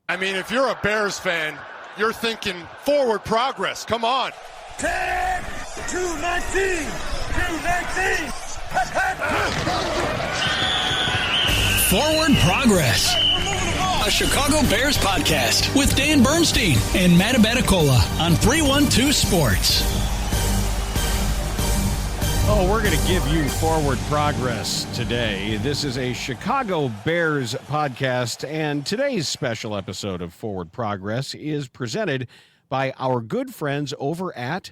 I mean, if you're a Bears fan, you're thinking forward progress. Come on. 10, 219, 219. Forward Progress, a Chicago Bears podcast with Dan Bernstein and Matt Abaticola on 312 Sports. Oh, we're going to give you Forward Progress today. This is a Chicago Bears podcast, and today's special episode of Forward Progress is presented by our good friends over at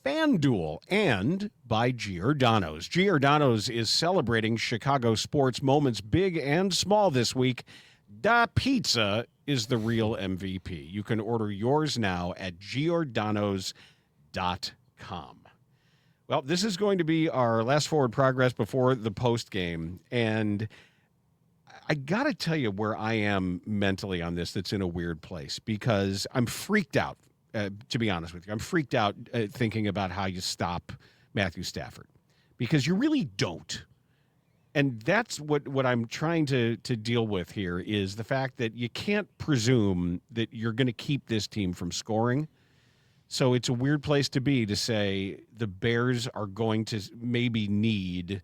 FanDuel and by Giordano's. Giordano's is celebrating Chicago sports moments big and small this week. Da pizza is the real MVP. You can order yours now at Giordano's.com. Well, this is going to be our last Forward Progress before the post game, and I got to tell you where I am mentally on this. That's in a weird place because I'm freaked out. To be honest with you, I'm freaked out thinking about how you stop Matthew Stafford because you really don't. And that's what I'm trying to deal with here is the fact that you can't presume that you're going to keep this team from scoring. So it's a weird place to be to say the Bears are going to maybe need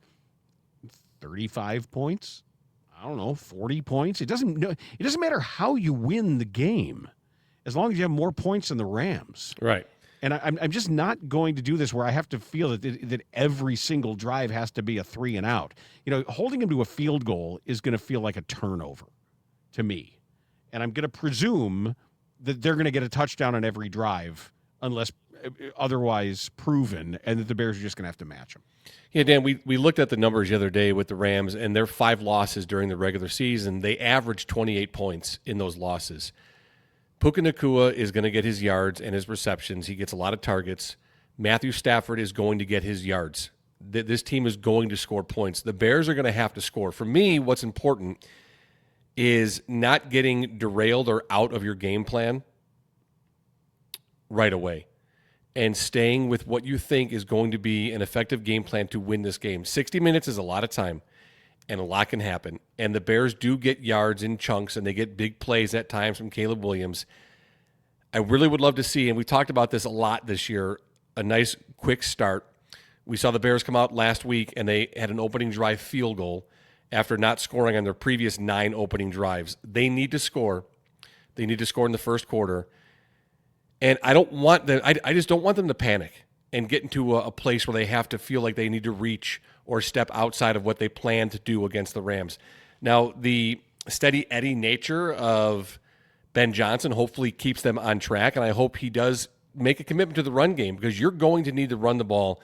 35 points. I don't know, 40 points. It doesn't matter how you win the game as long as you have more points than the Rams. Right. And I'm just not going to do this where I have to feel that every single drive has to be a 3 and out. You know, holding him to a field goal is going to feel like a turnover to me. And I'm going to presume that they're going to get a touchdown on every drive unless otherwise proven, and that the Bears are just going to have to match them. Yeah, Dan, we looked at the numbers the other day with the Rams, and their 5 losses during the regular season, they averaged 28 points in those losses. Puka Nacua is going to get his yards and his receptions. He gets a lot of targets. Matthew Stafford is going to get his yards. This team is going to score points. The Bears are going to have to score. For me, what's important is not getting derailed or out of your game plan right away and staying with what you think is going to be an effective game plan to win this game. 60 minutes is a lot of time, and a lot can happen. And the Bears do get yards in chunks, and they get big plays at times from Caleb Williams. I really would love to see, and we talked about this a lot this year, a nice quick start. We saw the Bears come out last week, and they had an opening drive field goal after not scoring on their previous 9 opening drives. They need to score. They need to score in the first quarter. And I don't want them. I just don't want them to panic and get into a place where they have to feel like they need to reach or step outside of what they plan to do against the Rams. Now, the steady Eddie nature of Ben Johnson hopefully keeps them on track, and I hope he does make a commitment to the run game because you're going to need to run the ball.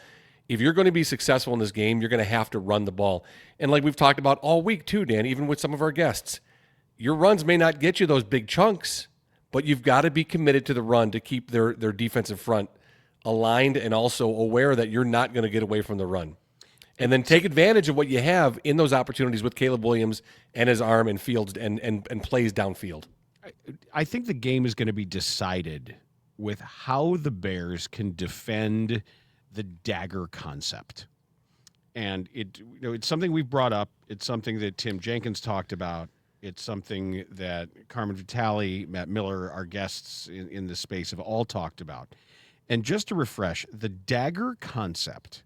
If you're going to be successful in this game, you're going to have to run the ball. And like we've talked about all week too, Dan, even with some of our guests, your runs may not get you those big chunks, but you've got to be committed to the run to keep their defensive front aligned and also aware that you're not going to get away from the run. And then take advantage of what you have in those opportunities with Caleb Williams and his arm and fields and plays downfield. I think the game is going to be decided with how the Bears can defend the dagger concept. And it's something we've brought up. It's something that Tim Jenkins talked about. It's something that Carmen Vitale, Matt Miller, our guests in this space have all talked about. And just to refresh, the dagger concept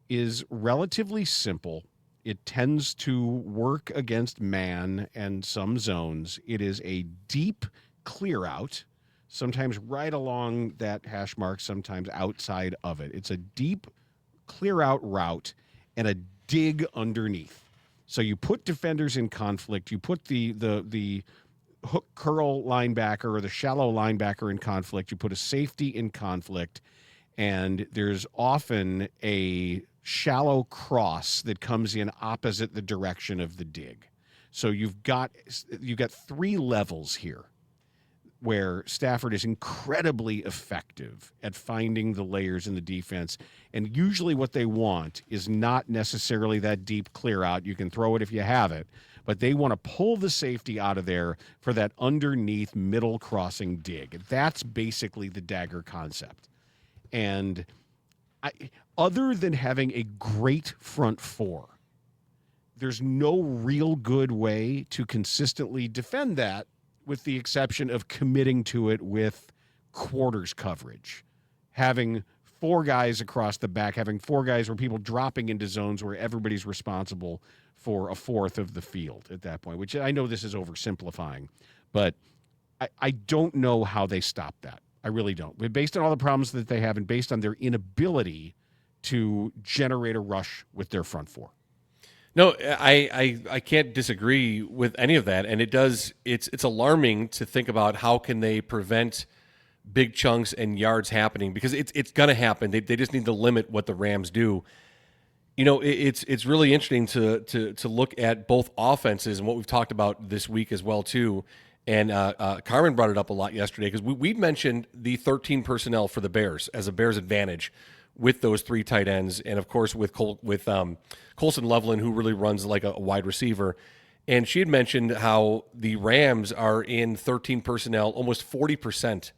is relatively simple. It tends to work against man and some zones. It is a deep clear out, sometimes right along that hash mark, sometimes outside of it. It's a deep clear out route and a dig underneath. So you put defenders in conflict. You put the hook curl linebacker or the shallow linebacker in conflict. You put a safety in conflict, and there's often a shallow cross that comes in opposite the direction of the dig. So you've got 3 levels here where Stafford is incredibly effective at finding the layers in the defense. And usually what they want is not necessarily that deep clear out. You can throw it if you have it, but they want to pull the safety out of there for that underneath middle crossing dig. That's basically the dagger concept. And other than having a great front four, there's no real good way to consistently defend that with the exception of committing to it with quarters coverage, having 4 guys across the back, having 4 guys where people dropping into zones where everybody's responsible for a fourth of the field at that point, which I know this is oversimplifying, but I don't know how they stop that. I really don't. Based on all the problems that they have and based on their inability to generate a rush with their front 4. No, I can't disagree with any of that, and it's alarming to think about how can they prevent big chunks and yards happening, because it's going to happen. They just need to limit what the Rams do. You know, it's really interesting to look at both offenses and what we've talked about this week as well too. And Carmen brought it up a lot yesterday because we mentioned the 13 personnel for the Bears as a Bears advantage with those 3 tight ends, and of course with Colson Loveland, who really runs like a wide receiver. And she had mentioned how the Rams are in 13 personnel almost 40%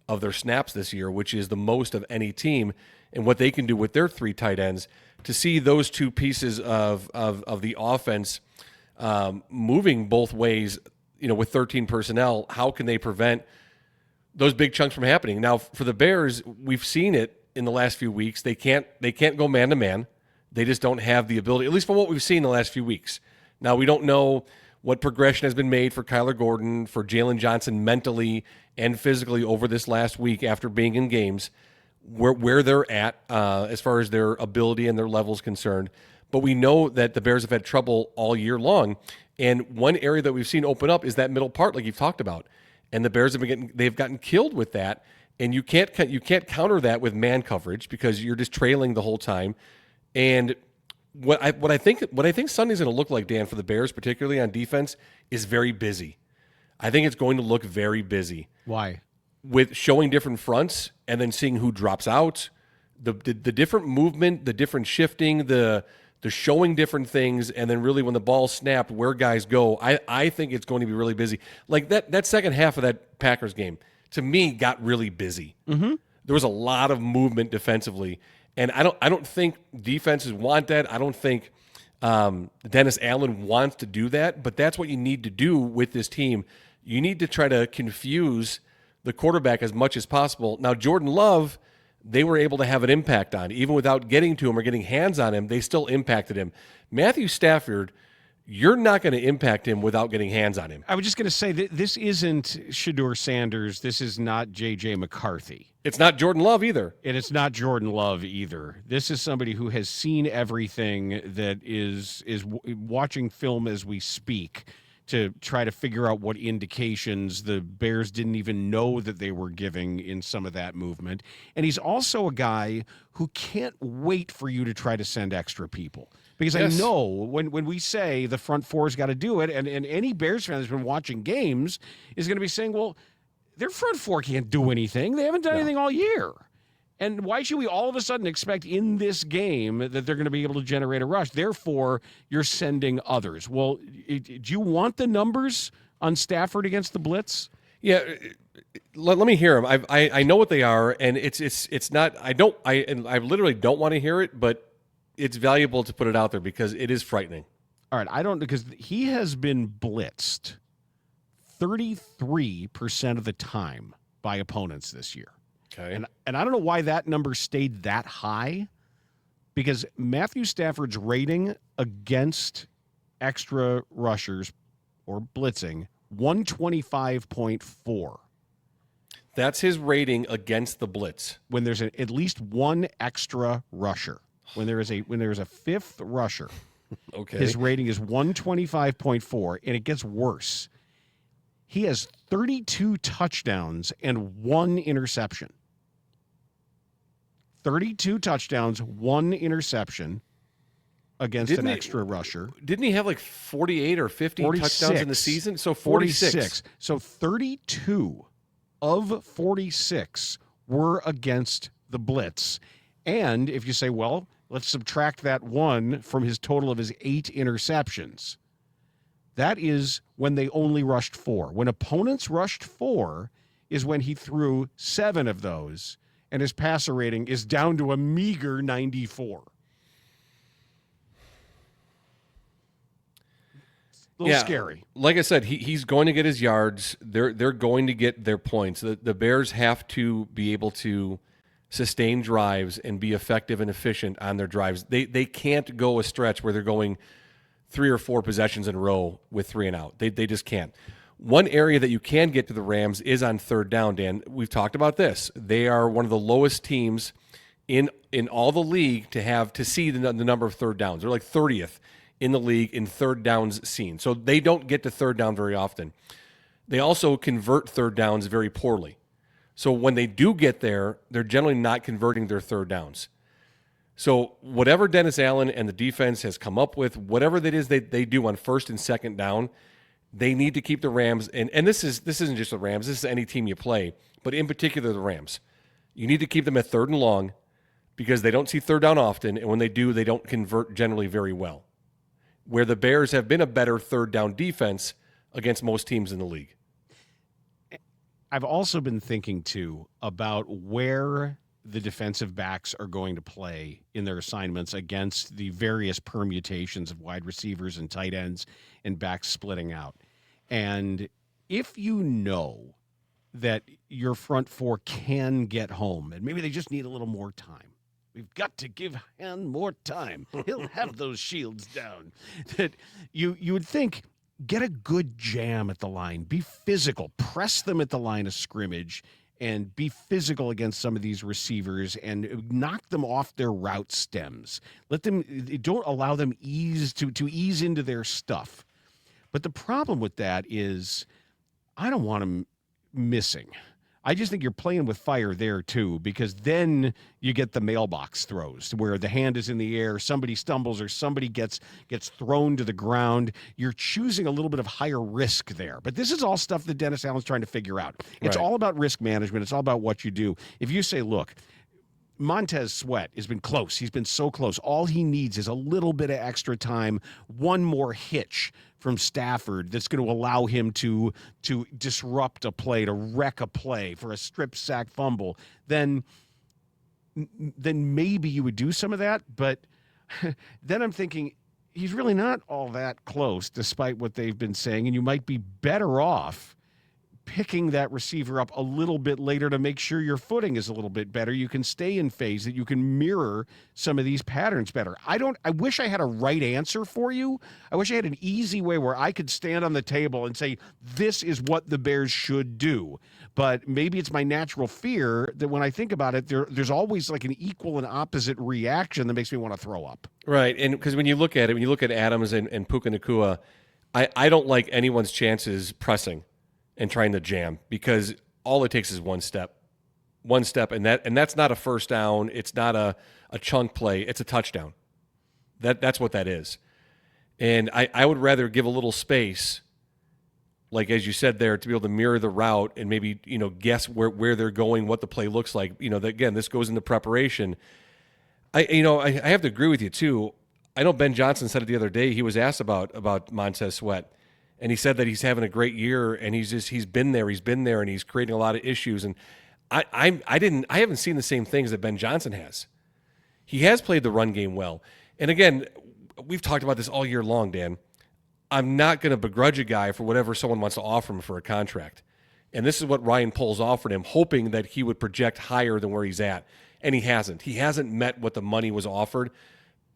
of their snaps this year, which is the most of any team, and what they can do with their 3 tight ends. To see those 2 pieces of the offense moving both ways, you know, with 13 personnel, how can they prevent those big chunks from happening? Now, for the Bears, we've seen it in the last few weeks. They can't go man to man. They just don't have the ability, at least from what we've seen in the last few weeks. Now, we don't know what progression has been made for Kyler Gordon, for Jalen Johnson mentally and physically over this last week after being in games, where they're at as far as their ability and their level is concerned. But we know that the Bears have had trouble all year long. And one area that we've seen open up is that middle part, like you've talked about. And the Bears they've gotten killed with that. And you can't counter that with man coverage because you're just trailing the whole time. And what I think Sunday's going to look like, Dan, for the Bears, particularly on defense, is very busy. I think it's going to look very busy. Why? With showing different fronts and then seeing who drops out, the different movement, the different shifting, the showing different things, and then really when the ball snapped, where guys go. I think it's going to be really busy. Like that second half of that Packers game, to me, got really busy. Mm-hmm. There was a lot of movement defensively, and I don't think defenses want that. I don't think Dennis Allen wants to do that, but that's what you need to do with this team. You need to try to confuse the quarterback as much as possible. Now, Jordan Love, they were able to have an impact on. Even without getting to him or getting hands on him, they still impacted him. Matthew Stafford, you're not going to impact him without getting hands on him. I was just going to say that this isn't Shedeur Sanders. This is not J.J. McCarthy. It's not Jordan Love either. And it's not Jordan Love either. This is somebody who has seen everything, that is watching film as we speak to try to figure out what indications the Bears didn't even know that they were giving in some of that movement. And he's also a guy who can't wait for you to try to send extra people. Because yes. I know when we say the front 4's got to do it, and any Bears fan that's been watching games is going to be saying, well, their front 4 can't do anything. They haven't done anything all year. And why should we all of a sudden expect in this game that they're going to be able to generate a rush? Therefore, you're sending others. Well, do you want the numbers on Stafford against the blitz? Yeah, let me hear them. I know what they are, and it's not. I literally don't want to hear it, but it's valuable to put it out there because it is frightening. All right, because he has been blitzed 33% of the time by opponents this year. Okay. And I don't know why that number stayed that high, because Matthew Stafford's rating against extra rushers or blitzing, 125.4. That's his rating against the blitz. When there's at least one extra rusher. When there is a fifth rusher, okay, his rating is 125.4, and it gets worse. He has 32 touchdowns and 1 interception. 32 touchdowns, 1 interception against an extra rusher. Didn't he have like 48 or 50 touchdowns in the season? So 46. So 32 of 46 were against the blitz. And if you say, well, let's subtract that 1 from his total of his 8 interceptions, that is when they only rushed 4. When opponents rushed 4 is when he threw 7 of those, and his passer rating is down to a meager 94. A little scary. Like I said, he's going to get his yards. They're going to get their points. The Bears have to be able to sustain drives and be effective and efficient on their drives. They can't go a stretch where they're going 3 or 4 possessions in a row with 3 and out. They just can't. One area that you can get to the Rams is on third down, Dan. We've talked about this. They are one of the lowest teams in all the league to see the number of third downs. They're like 30th in the league in third downs seen. So they don't get to third down very often. They also convert third downs very poorly. So when they do get there, they're generally not converting their third downs. So whatever Dennis Allen and the defense has come up with, whatever that is they do on first and second down, they need to keep the Rams, and this isn't just the Rams, this is any team you play, but in particular the Rams. You need to keep them at third and long because they don't see third down often, and when they do, they don't convert generally very well. Where the Bears have been a better third down defense against most teams in the league. I've also been thinking, too, about where the defensive backs are going to play in their assignments against the various permutations of wide receivers and tight ends and backs splitting out. And if you know that your front four can get home, and maybe they just need a little more time, we've got to give Han more time. He'll have those shields down. That you would think, get a good jam at the line. Be physical. Press them at the line of scrimmage and be physical against some of these receivers and knock them off their route stems. Don't allow them to ease into their stuff. But the problem with that is I don't want them missing. I just think you're playing with fire there, too, because then you get the mailbox throws where the hand is in the air, somebody stumbles or somebody gets thrown to the ground. You're choosing a little bit of higher risk there. But this is all stuff that Dennis Allen's trying to figure out. It's all about risk management. It's all about what you do. If you say, look, Montez Sweat has been close. He's been so close. All he needs is a little bit of extra time, one more hitch from Stafford that's going to allow him to disrupt a play, to wreck a play for a strip sack fumble. Then maybe you would do some of that. But then I'm thinking he's really not all that close, despite what they've been saying, and you might be better off picking that receiver up a little bit later to make sure your footing is a little bit better. You can stay in phase, that you can mirror some of these patterns better. I wish I had a right answer for you. I wish I had an easy way where I could stand on the table and say, this is what the Bears should do. But maybe it's my natural fear that when I think about it, there's always like an equal and opposite reaction that makes me want to throw up. Right. And because when you look at Adams and Puka Nacua, I don't like anyone's chances pressing and trying to jam, because all it takes is one step, and that's not a first down. It's not a chunk play. It's a touchdown. That's what that is. And I would rather give a little space, like as you said there, to be able to mirror the route and maybe guess where they're going, what the play looks like. Again, this goes into preparation. I have to agree with you too. I know Ben Johnson said it the other day. He was asked about Montez Sweat. And he said that he's having a great year, and he's been there, and he's creating a lot of issues. And I haven't seen the same things that Ben Johnson has. He has played the run game well. And again, we've talked about this all year long, Dan. I'm not going to begrudge a guy for whatever someone wants to offer him for a contract. And this is what Ryan Poles offered him, hoping that he would project higher than where he's at. And he hasn't. He hasn't met what the money was offered.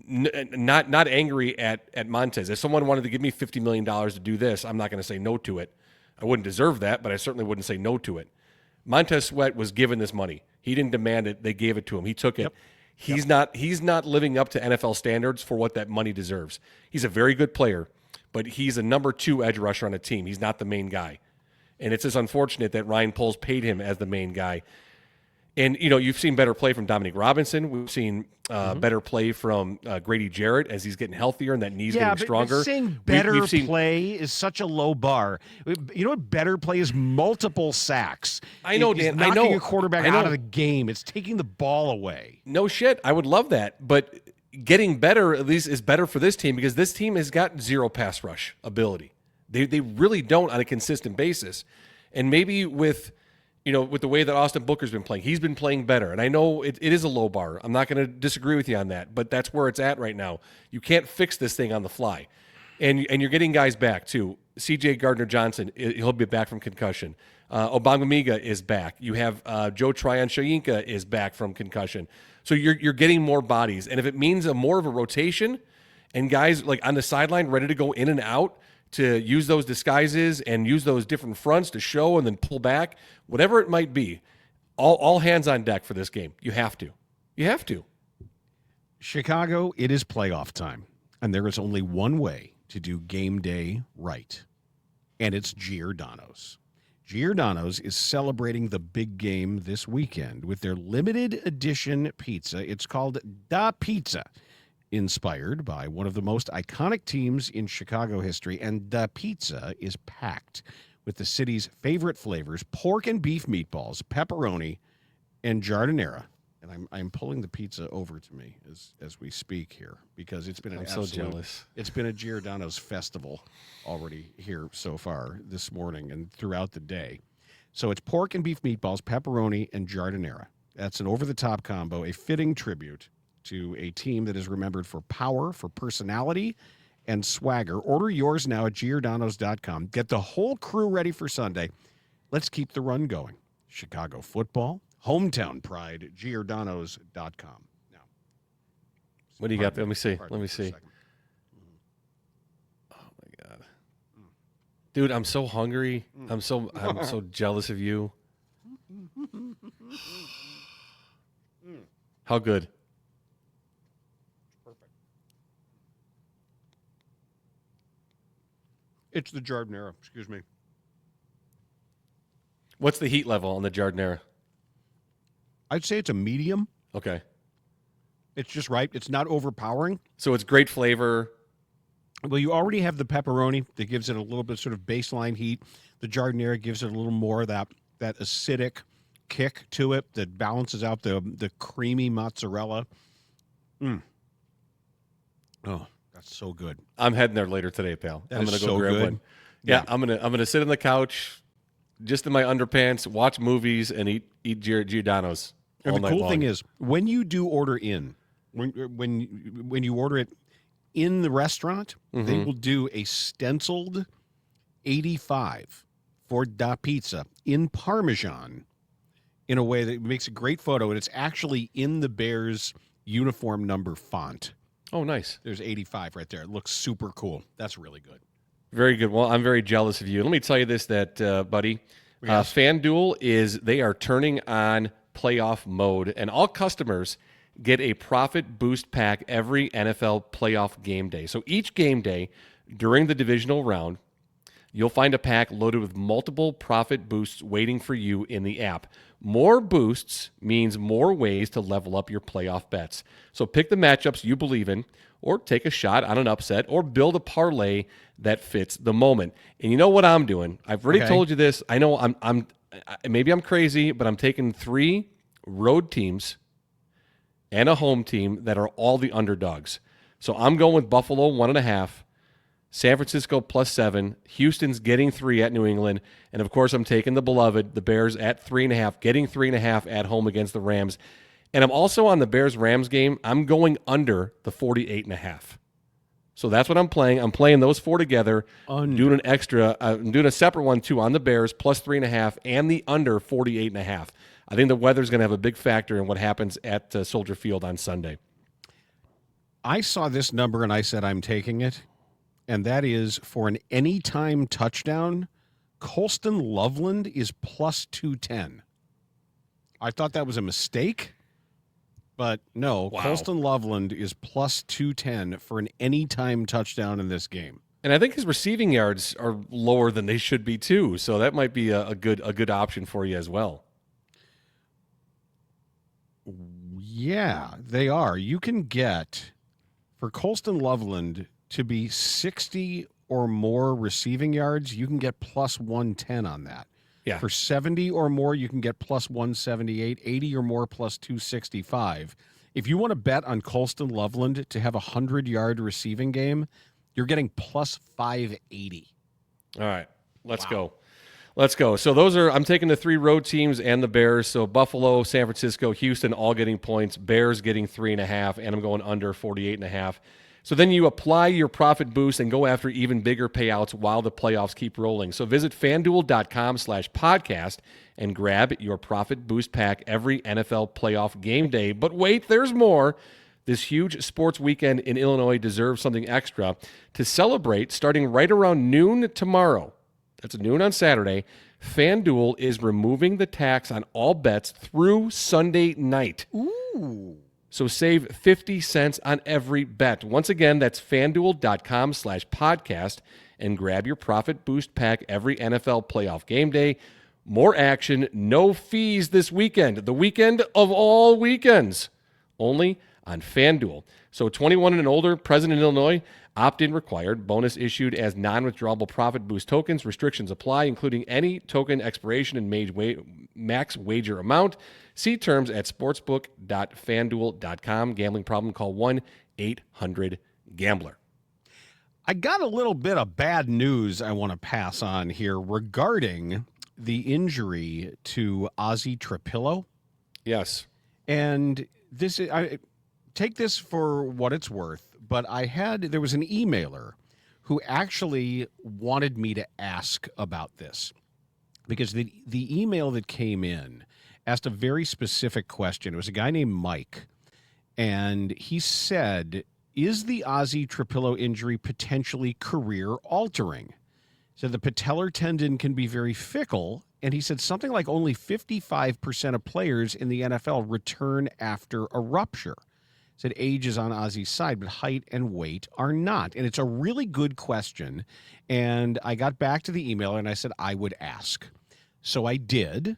Not angry at Montez. If someone wanted to give me $50 million to do this, I'm not going to say no to it. I wouldn't deserve that, but I certainly wouldn't say no to it. Montez Sweat was given this money. He didn't demand it. They gave it to him. He took it. Yep. He's not living up to NFL standards for what that money deserves. He's a very good player, but he's a number 2 edge rusher on a team. He's not the main guy. And it's just unfortunate that Ryan Poles paid him as the main guy. And, you've seen better play from Dominic Robinson. We've seen better play from Grady Jarrett as he's getting healthier and that knee's getting stronger. But saying better play is such a low bar. You know what better play is? Multiple sacks. I know, Dan. I know. Knocking a quarterback out of the game. It's taking the ball away. No shit. I would love that. But getting better, at least, is better for this team because this team has got zero pass rush ability. They really don't on a consistent basis. And maybe with the way that Austin Booker's been playing, he's been playing better. And I know it is a low bar. I'm not going to disagree with you on that, but that's where it's at right now. You can't fix this thing on the fly. And you're getting guys back, too. C.J. Gardner-Johnson, he'll be back from concussion. Obangamiga is back. You have Joe Tryon-Shoyinka is back from concussion. So you're getting more bodies. And if it means more of a rotation and guys like on the sideline ready to go in and out to use those disguises and use those different fronts to show and then pull back, whatever it might be, all hands on deck for this game. You have to. You have to. Chicago, it is playoff time. And there is only one way to do game day right. And it's Giordano's. Giordano's is celebrating the big game this weekend with their limited edition pizza. It's called Da Pizza, inspired by one of the most iconic teams in Chicago history. And Da Pizza is packed with the city's favorite flavors, pork and beef meatballs, pepperoni, and giardiniera. And I'm pulling the pizza over to me as we speak here because it's been an so jealous. It's been a Giordano's festival already here so far this morning and throughout the day. So it's pork and beef meatballs, pepperoni, and giardiniera. That's an over-the-top combo, a fitting tribute to a team that is remembered for power, for personality, and swagger. Order yours now at Giordano's.com. Get the whole crew ready for Sunday. Let's keep the run going. Chicago football. Hometown pride, Giordano's.com. Now, what do you got there? Let me see. Let me see. Oh my God, dude, I'm so hungry. I'm so jealous of you. How good? Perfect. It's the giardiniera. Excuse me. What's the heat level on the giardiniera? I'd say it's a medium. Okay. It's just right. It's not overpowering. So it's great flavor. Well, you already have the pepperoni that gives it a little bit sort of baseline heat. The giardiniera gives it a little more of that acidic kick to it that balances out the creamy mozzarella. Oh, that's so good. I'm heading there later today, pal. I'm gonna go so grab good. one. Yeah, I'm gonna sit on the couch, just in my underpants, watch movies, and eat Giordano's. And all the night cool long. thing is, when you do order in, when you order it in the restaurant, they will do a stenciled 85 for Da Pizza in Parmesan in a way that makes a great photo, and it's actually in the Bears uniform number font. Oh, nice. There's 85 right there. It looks super cool. That's really good. Very good. Well, I'm very jealous of you. Let me tell you this, buddy. Yes. FanDuel they're turning on playoff mode, and all customers get a profit boost pack every NFL playoff game day. So each game day during the divisional round, you'll find a pack loaded with multiple profit boosts waiting for you in the app. More boosts means more ways to level up your playoff bets. So pick the matchups you believe in, or take a shot on an upset, or build a parlay that fits the moment. And you know what I'm doing? I've already told you this. I know I'm maybe I'm crazy, but I'm taking 3 road teams and a home team that are all the underdogs. So I'm going with Buffalo 1.5, San Francisco +7, Houston's getting 3 at New England, and of course I'm taking the beloved, the Bears at 3.5, getting 3.5 at home against the Rams. And I'm also on the Bears-Rams game. I'm going under the 48.5. So that's what I'm playing. I'm playing those 4 together. Doing an extra. I'm doing a separate one too on the Bears +3.5 and the under 48.5. I think the weather's going to have a big factor in what happens at Soldier Field on Sunday. I saw this number and I said I'm taking it, and that is for an anytime touchdown, Colston Loveland is +210. I thought that was a mistake, but no, Wow. Colston Loveland is +210 for an anytime touchdown in this game. And I think his receiving yards are lower than they should be too, so that might be a good option for you as well. Yeah, they are. You can get, for Colston Loveland to be 60 or more receiving yards, you can get +110 on that. Yeah. For 70 or more, you can get +178, 80 or more +265. If you want to bet on Colston Loveland to have a 100-yard receiving game, you're getting +580. All right, let's go. Let's go. So I'm taking the 3 road teams and the Bears. So Buffalo, San Francisco, Houston all getting points. Bears getting 3.5, and I'm going under 48.5. So then you apply your profit boost and go after even bigger payouts while the playoffs keep rolling. So visit FanDuel.com/podcast and grab your profit boost pack every NFL playoff game day. But wait, there's more. This huge sports weekend in Illinois deserves something extra. To celebrate, starting right around noon tomorrow, that's noon on Saturday, FanDuel is removing the tax on all bets through Sunday night. Ooh. So save 50 cents on every bet. Once again, that's FanDuel.com/podcast and grab your profit boost pack every NFL playoff game day. More action, no fees this weekend. The weekend of all weekends. Only on FanDuel. So 21 and older, present in Illinois, opt-in required. Bonus issued as non-withdrawable profit boost tokens. Restrictions apply, including any token expiration and max wager amount. See terms at sportsbook.fanduel.com. Gambling problem, call 1-800-GAMBLER. I got a little bit of bad news I want to pass on here regarding the injury to Ozzy Trapillo. Yes. And this, I take this for what it's worth, but there was an emailer who actually wanted me to ask about this because the email that came in asked a very specific question. It was a guy named Mike, and he said, is the Ozzy Trapillo injury potentially career-altering? So the patellar tendon can be very fickle, and he said something like only 55% of players in the NFL return after a rupture. He said age is on Ozzy's side, but height and weight are not. And it's a really good question, and I got back to the email, and I said I would ask. So I did.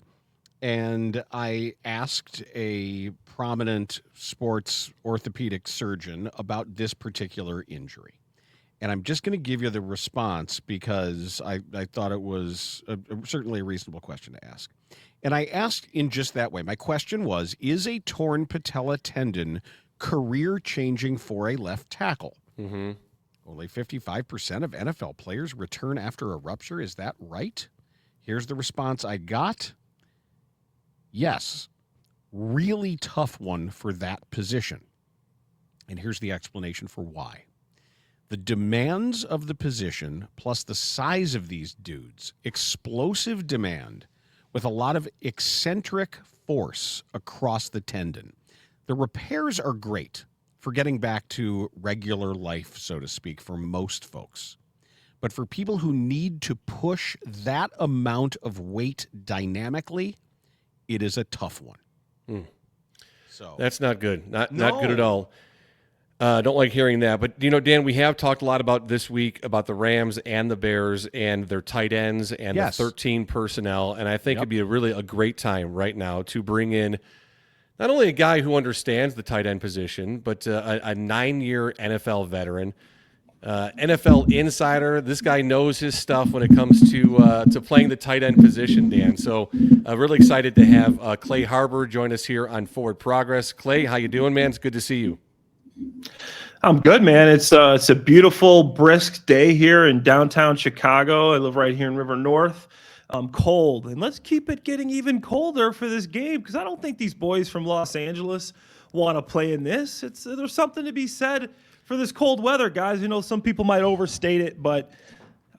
And I asked a prominent sports orthopedic surgeon about this particular injury. And I'm just going to give you the response because I thought it was certainly a reasonable question to ask. And I asked in just that way. My question was, is a torn patella tendon career-changing for a left tackle? Mm-hmm. Only 55% of NFL players return after a rupture. Is that right? Here's the response I got. Yes, really tough one for that position. And here's the explanation for why. The demands of the position, plus the size of these dudes, explosive demand with a lot of eccentric force across the tendon. The repairs are great for getting back to regular life, so to speak, for most folks. But for people who need to push that amount of weight dynamically, it is a tough one. So that's not good. Not good at all. Don't like hearing that. But, Dan, we have talked a lot about this week about the Rams and the Bears and their tight ends and the 13 personnel. And I think it'd be a great time right now to bring in not only a guy who understands the tight end position, but a 9-year NFL veteran, NFL insider. This guy knows his stuff when it comes to playing the tight end position, Dan. So really excited to have Clay Harbor join us here on Forward Progress. Clay, how you doing, man? It's good to see you. I'm good, man. It's a beautiful, brisk day here in downtown Chicago. I live right here in River North. Cold, and let's keep it getting even colder for this game because I don't think these boys from Los Angeles want to play in this. There's something to be said for this cold weather, guys. Some people might overstate it, but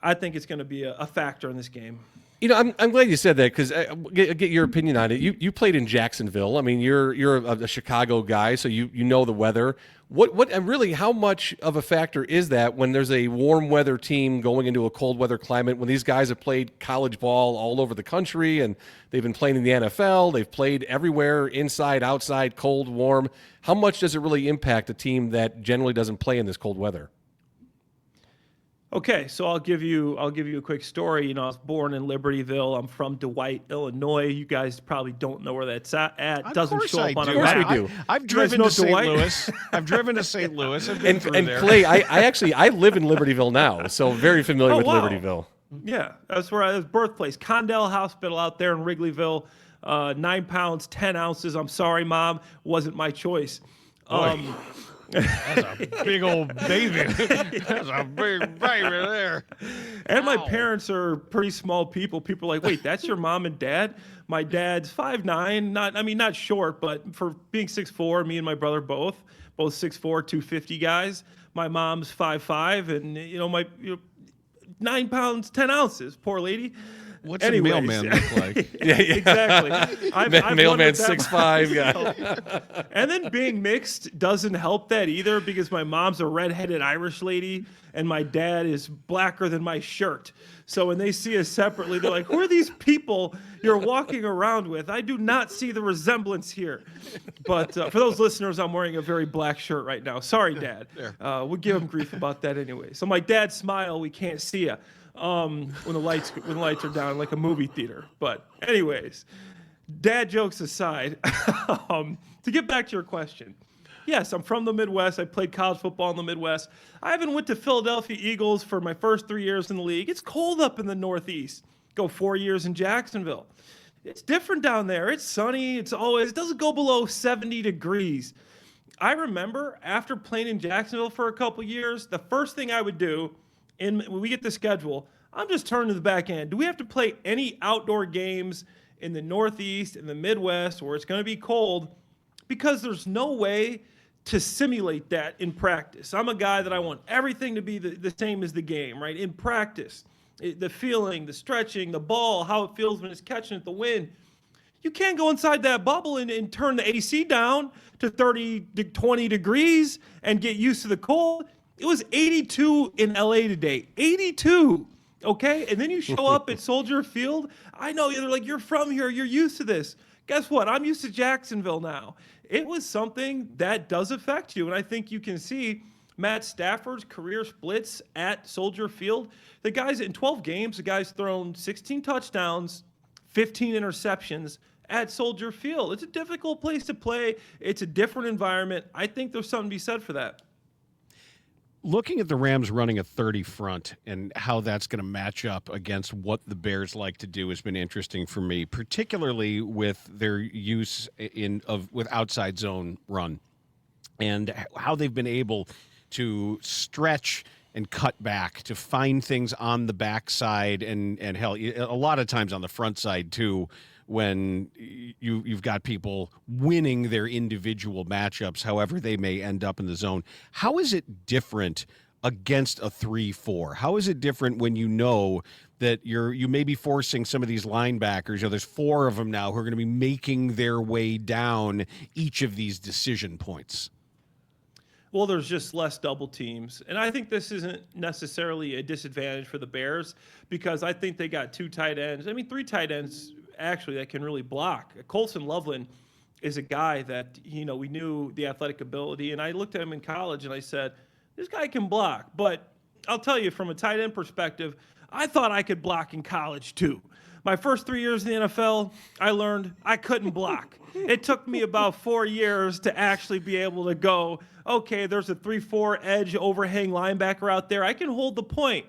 I think it's going to be a factor in this game. I'm glad you said that because get your opinion on it. You played in Jacksonville. I mean, you're a Chicago guy, so you know the weather. What and really how much of a factor is that when there's a warm weather team going into a cold weather climate? When these guys have played college ball all over the country and they've been playing in the NFL, they've played everywhere, inside, outside, cold, warm. How much does it really impact a team that generally doesn't play in this cold weather? Okay, so I'll give you a quick story. I was born in Libertyville. I'm from Dwight, Illinois. You guys probably don't know where that's at. It doesn't show up on a map. We do. I've driven to St. Louis. I've driven to St. Louis. And Clay, I live in Libertyville now, so very familiar with Libertyville. Yeah, that's where I was birthplace. Condell Hospital out there in Wrigleyville. 9 pounds, 10 ounces. I'm sorry, Mom. Wasn't my choice. That's a big old baby. That's a big baby there. And my parents are pretty small people. People are like, wait, that's your mom and dad? My dad's 5'9", not short, but for being 6'4", me and my brother both 6'4", 250 guys. my mom's 5'5", and my 9 pounds 10 ounces. Poor lady. What's a mailman look like? Yeah. Exactly. I've Mailman wondered that 6'5", yeah. And then being mixed doesn't help that either, because my mom's a redheaded Irish lady and my dad is blacker than my shirt. So when they see us separately, they're like, who are these people you're walking around with? I do not see the resemblance here. But for those listeners, I'm wearing a very black shirt right now. Sorry, Dad. We'll give him grief about that anyway. So my dad's smile, we can't see ya. When the lights are down, like a movie theater. But anyways, dad jokes aside, to get back to your question, yes, I'm from the Midwest. I played college football in the Midwest. I even went to Philadelphia Eagles for my first 3 years in the league. It's cold up in the Northeast. Go 4 years in Jacksonville. It's different down there. It's sunny. It doesn't go below 70 degrees. I remember after playing in Jacksonville for a couple years, the first thing I would do when we get the schedule, I'm just turning to the back end. Do we have to play any outdoor games in the Northeast, in the Midwest, where it's going to be cold? Because there's no way to simulate that in practice. I'm a guy that I want everything to be the same as the game, right? In practice, the feeling, the stretching, the ball, how it feels when it's catching at the wind. You can't go inside that bubble and turn the AC down to 30 to 20 degrees and get used to the cold. It was 82 in LA today. 82. Okay? And then you show up at Soldier Field. I know they're like, you're from here. You're used to this. Guess what? I'm used to Jacksonville now. It was something that does affect you. And I think you can see Matt Stafford's career splits at Soldier Field. The guy's in 12 games, the guy's thrown 16 touchdowns, 15 interceptions at Soldier Field. It's a difficult place to play. It's a different environment. I think there's something to be said for that. Looking at the Rams running a 30 front and how that's going to match up against what the Bears like to do has been interesting for me, particularly with their use with outside zone run and how they've been able to stretch and cut back to find things on the backside and hell, a lot of times on the front side too, when you've got people winning their individual matchups, however they may end up in the zone. How is it different against a 3-4? How is it different when you know that you may be forcing some of these linebackers, there's 4 of them now who are going to be making their way down each of these decision points? Well, there's just less double teams. And I think this isn't necessarily a disadvantage for the Bears, because I think they got 2 tight ends. 3 tight ends actually that can really block. Colson Loveland is a guy that, we knew the athletic ability, and I looked at him in college and I said, this guy can block. But I'll tell you, from a tight end perspective, I thought I could block in college too. My first 3 years in the NFL, I learned I couldn't block. It took me about 4 years to actually be able to go, okay, there's a 3-4 edge overhang linebacker out there. I can hold the point.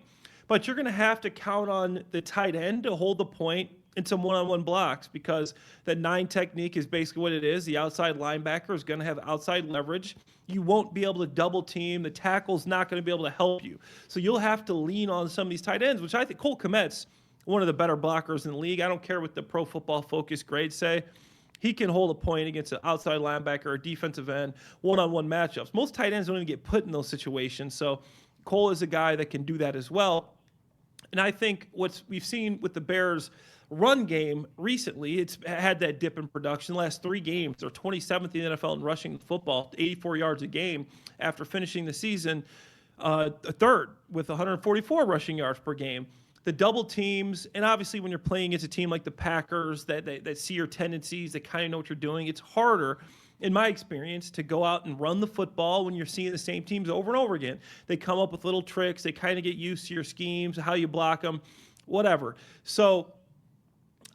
But you're going to have to count on the tight end to hold the point in some one-on-one blocks, because the 9 technique is basically what it is. The outside linebacker is going to have outside leverage. You won't be able to double team. The tackle's not going to be able to help you. So you'll have to lean on some of these tight ends, which I think Cole Kmet's one of the better blockers in the league. I don't care what the Pro Football Focus grades say. He can hold a point against an outside linebacker or defensive end, one-on-one matchups. Most tight ends don't even get put in those situations. So Cole is a guy that can do that as well. And I think what we've seen with the Bears' run game recently, it's had that dip in production. The last 3 games, they're 27th in the NFL in rushing the football, 84 yards a game, after finishing the season a third with 144 rushing yards per game. The double teams, and obviously when you're playing against a team like the Packers that see your tendencies, that kind of know what you're doing, it's harder, in my experience, to go out and run the football when you're seeing the same teams over and over again. They come up with little tricks. They kind of get used to your schemes, how you block them, whatever. So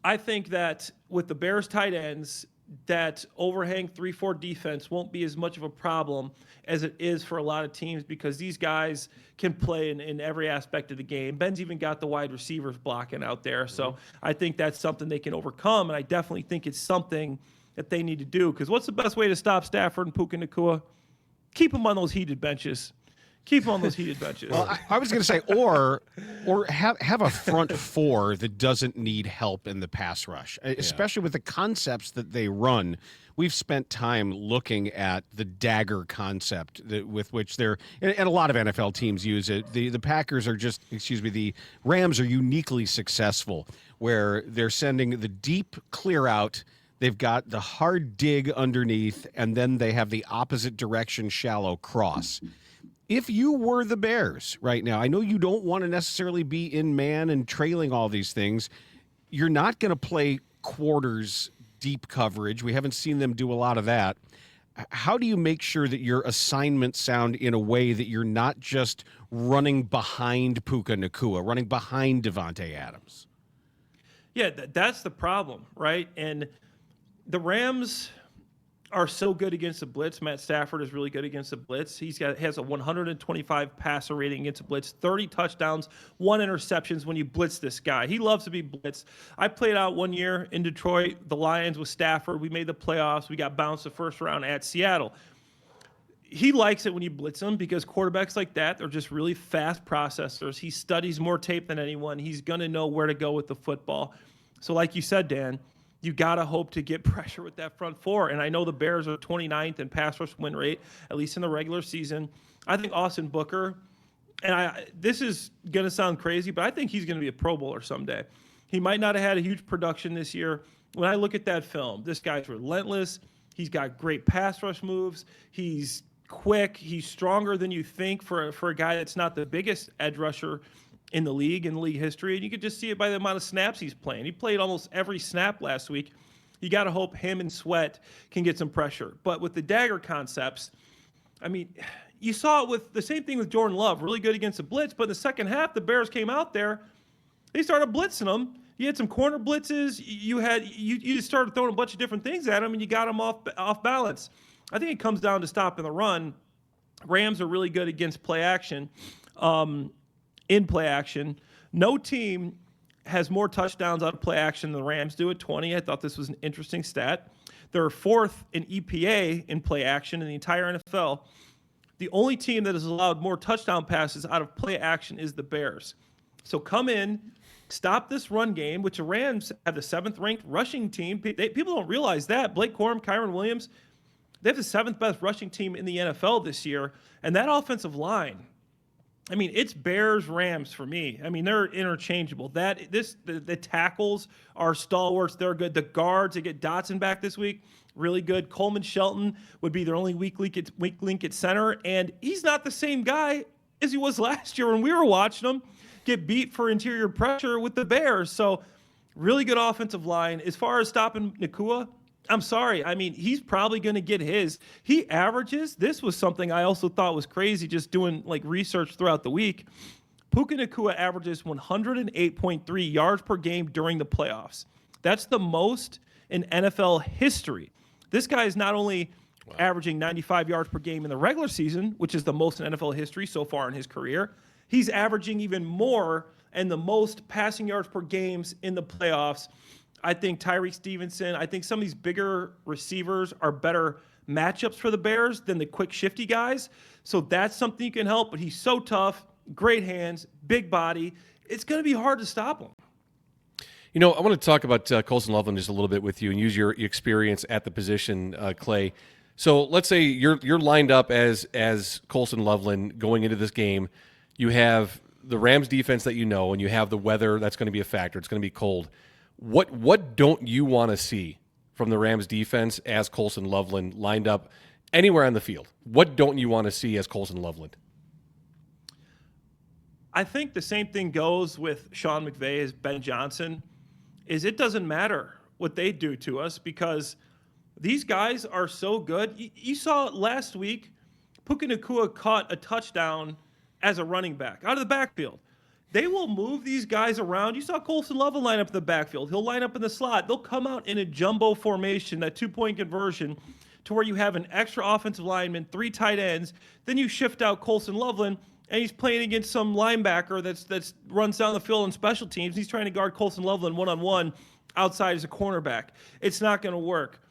I think that with the Bears tight ends, that overhang 3-4 defense won't be as much of a problem as it is for a lot of teams, because these guys can play in every aspect of the game. Ben's even got the wide receivers blocking out there. So I think that's something they can overcome, and I definitely think it's something that they need to do, because what's the best way to stop Stafford and Puka Nacua? Keep them on those heated benches. Keep him on those heated benches. Well, I was going to say, or have a front four that doesn't need help in the pass rush, especially with the concepts that they run. We've spent time looking at the dagger concept with which they're, and a lot of NFL teams use it. The Packers are the Rams are uniquely successful where they're sending the deep clear out. They've got the hard dig underneath, and then they have the opposite direction shallow cross. If you were the Bears right now, I know you don't want to necessarily be in man and trailing all these things. You're not going to play quarters deep coverage. We haven't seen them do a lot of that. How do you make sure that your assignments sound in a way that you're not just running behind Puka Nacua, running behind Devontae Adams? Yeah, that's the problem, right? And the Rams are so good against the blitz. Matt Stafford is really good against the blitz. Has a 125 passer rating against the blitz, 30 touchdowns, 1 interceptions when you blitz this guy. He loves to be blitzed. I played out one year in Detroit, the Lions with Stafford. We made the playoffs. We got bounced the first round at Seattle. He likes it when you blitz him because quarterbacks like that, they're just really fast processors. He studies more tape than anyone. He's going to know where to go with the football. So like you said, Dan, you got to hope to get pressure with that front four. And I know the Bears are 29th in pass rush win rate, at least in the regular season. I think Austin Booker, and this is going to sound crazy, but I think he's going to be a Pro Bowler someday. He might not have had a huge production this year. When I look at that film, this guy's relentless. He's got great pass rush moves. He's quick. He's stronger than you think for a guy that's not the biggest edge rusher in league history, and you could just see it by the amount of snaps he's playing. He played almost every snap last week. You got to hope him and Sweat can get some pressure. But with the dagger concepts, I mean, you saw it with the same thing with Jordan Love, really good against the blitz, but in the second half, the Bears came out there, they started blitzing them. You had some corner blitzes. You just started throwing a bunch of different things at him, and you got him off balance. I think it comes down to stopping the run. Rams are really good against play action. In play action, no team has more touchdowns out of play action than the Rams do at 20. I thought this was an interesting stat. They're 4th in EPA in play action in the entire NFL. The only team that has allowed more touchdown passes out of play action is the Bears. So come in, stop this run game, which the Rams have the 7th-ranked rushing team. People don't realize that. Blake Corum, Kyron Williams, they have the 7th best rushing team in the NFL this year. And that offensive line, I mean, it's Bears-Rams for me. I mean, they're interchangeable. The tackles are stalwarts. They're good. The guards, they get Dotson back this week, really good. Coleman Shelton would be their only weak link at center, and he's not the same guy as he was last year when we were watching him get beat for interior pressure with the Bears. So really good offensive line. As far as stopping Nacua, I'm sorry. I mean, he's probably going to get his. He averages. This was something I also thought was crazy just doing like research throughout the week. Puka Nacua averages 108.3 yards per game during the playoffs. That's the most in NFL history. This guy is not only averaging 95 yards per game in the regular season, which is the most in NFL history so far in his career. He's averaging even more and the most passing yards per games in the playoffs. I think Tyreek Stevenson, I think some of these bigger receivers are better matchups for the Bears than the quick, shifty guys. So that's something you can help, but he's so tough, great hands, big body. It's going to be hard to stop him. You know, I want to talk about Colson Loveland just a little bit with you and use your experience at the position, Clay. So let's say you're lined up as Colson Loveland going into this game. You have the Rams defense that you know, and you have the weather that's going to be a factor. It's going to be cold. What don't you want to see from the Rams defense as Colson Loveland lined up anywhere on the field? What don't you want to see as Colson Loveland? I think the same thing goes with Sean McVay as Ben Johnson, is it doesn't matter what they do to us because these guys are so good. You saw last week, Puka Nacua caught a touchdown as a running back out of the backfield. They will move these guys around. You saw Colson Loveland line up in the backfield. He'll line up in the slot. They'll come out in a jumbo formation, that 2-point conversion, to where you have an extra offensive lineman, 3 tight ends. Then you shift out Colson Loveland, and he's playing against some linebacker that's runs down the field on special teams. He's trying to guard Colson Loveland one-on-one outside as a cornerback. It's not going to work.